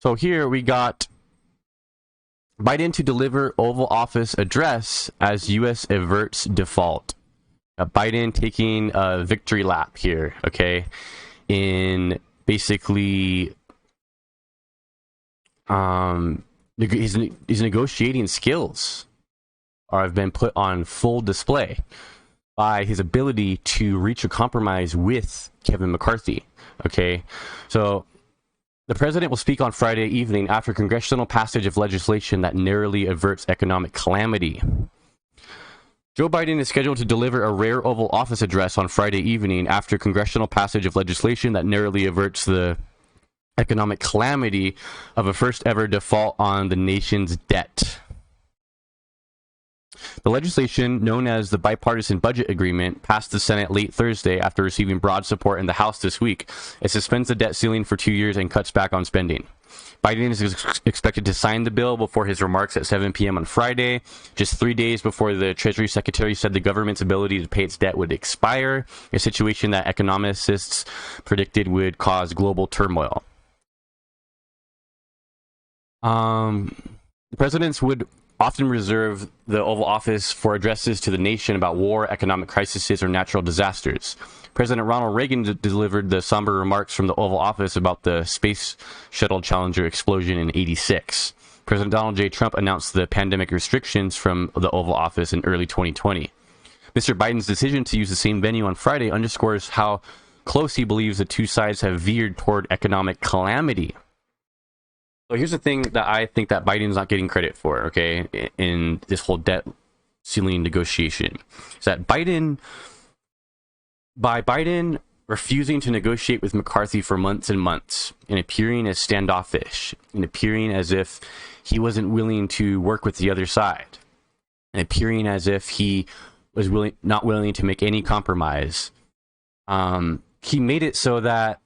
So here we got Biden to deliver Oval Office address as U.S. averts default. Biden taking a victory lap here, okay, in basically his negotiating skills have been put on full display by his ability to reach a compromise with Kevin McCarthy. Okay, so the president will speak on Friday evening after congressional passage of legislation that narrowly averts economic calamity. Joe Biden is scheduled to deliver a rare Oval Office address on Friday evening after congressional passage of legislation that narrowly averts the economic calamity of a first ever default on the nation's debt. The legislation, known as the Bipartisan Budget Agreement, passed the Senate late Thursday after receiving broad support in the House this week. It suspends the debt ceiling for 2 years and cuts back on spending. Biden is expected to sign the bill before his remarks at 7 p.m. on Friday, just 3 days before the Treasury Secretary said the government's ability to pay its debt would expire, a situation that economists predicted would cause global turmoil. The presidents would often reserve the Oval Office for addresses to the nation about war, economic crises, or natural disasters. President Ronald Reagan delivered the somber remarks from the Oval Office about the Space Shuttle Challenger explosion in '86. President Donald J. Trump announced the pandemic restrictions from the Oval Office in early 2020. Mr. Biden's decision to use the same venue on Friday underscores how close he believes the two sides have veered toward economic calamity. So here's the thing that I think that Biden's not getting credit for, okay, in this whole debt ceiling negotiation. Is that Biden refusing to negotiate with McCarthy for months and months and appearing as standoffish and appearing as if he wasn't willing to work with the other side and appearing as if he was not willing to make any compromise, he made it so that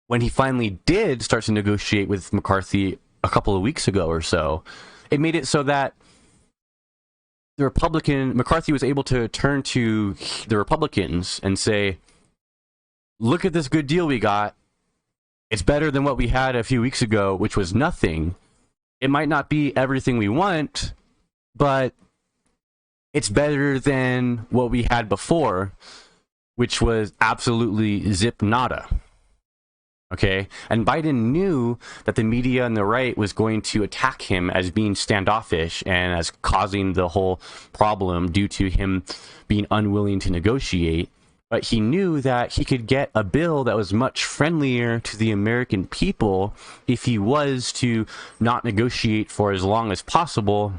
when he finally did start to negotiate with McCarthy a couple of weeks ago or so, it made it so that McCarthy was able to turn to the Republicans and say, look at this good deal we got. It's better than what we had a few weeks ago, which was nothing. It might not be everything we want, but it's better than what we had before, which was absolutely zip nada. Okay, and Biden knew that the media and the right was going to attack him as being standoffish and as causing the whole problem due to him being unwilling to negotiate. But he knew that he could get a bill that was much friendlier to the American people if he was to not negotiate for as long as possible,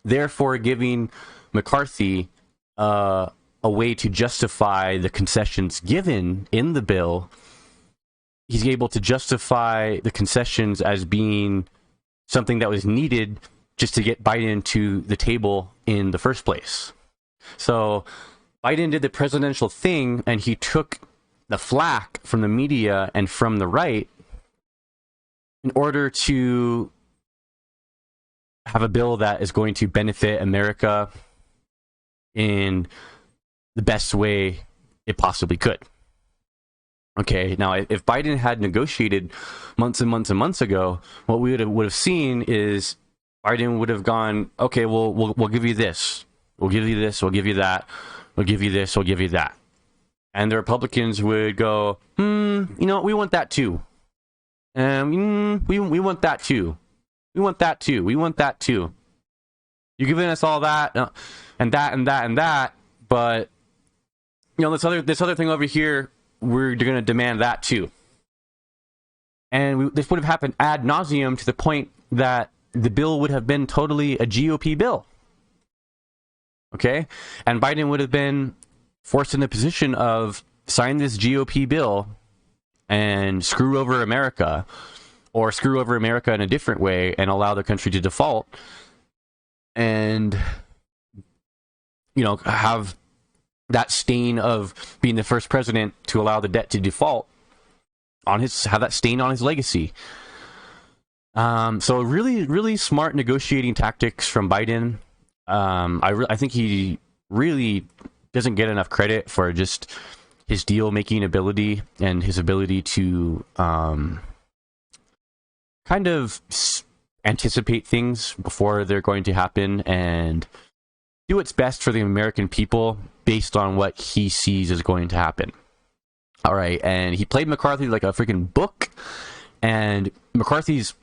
therefore giving McCarthy a way to justify the concessions given in the bill. He's able to justify the concessions as being something that was needed just to get Biden to the table in the first place. So Biden did the presidential thing, and he took the flack from the media and from the right in order to have a bill that is going to benefit America in the best way it possibly could. Okay, now if Biden had negotiated months and months and months ago, what we would have seen is Biden would have gone, okay, well, we'll give you this, we'll give you this, we'll give you that, we'll give you this, we'll give you that, and the Republicans would go, we want that too, we want that too, we want that too, we want that too. You're giving us all that and that and that and that, but this other thing over here, we're going to demand that too. And this would have happened ad nauseum to the point that the bill would have been totally a GOP bill. Okay? And Biden would have been forced in the position of sign this GOP bill and screw over America, or screw over America in a different way and allow the country to default and, have that stain of being the first president to allow the debt to default have that stain on his legacy. So really, really smart negotiating tactics from Biden. I think he really doesn't get enough credit for just his deal making ability and his ability to kind of anticipate things before they're going to happen and do what's best for the American people based on what he sees is going to happen. All right, and he played McCarthy like a freaking book, and McCarthy's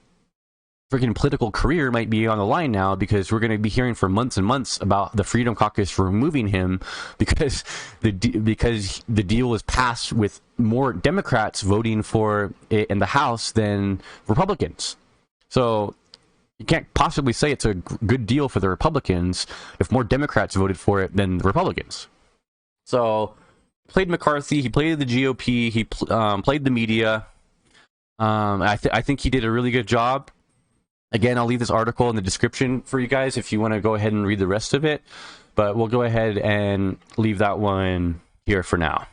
freaking political career might be on the line now, because we're going to be hearing for months and months about the Freedom Caucus removing him because the deal was passed with more Democrats voting for it in the House than Republicans. So you can't possibly say it's a good deal for the Republicans if more Democrats voted for it than the Republicans. So played McCarthy, he played the GOP, he played the media. I think he did a really good job. Again, I'll leave this article in the description for you guys if you want to go ahead and read the rest of it. But we'll go ahead and leave that one here for now.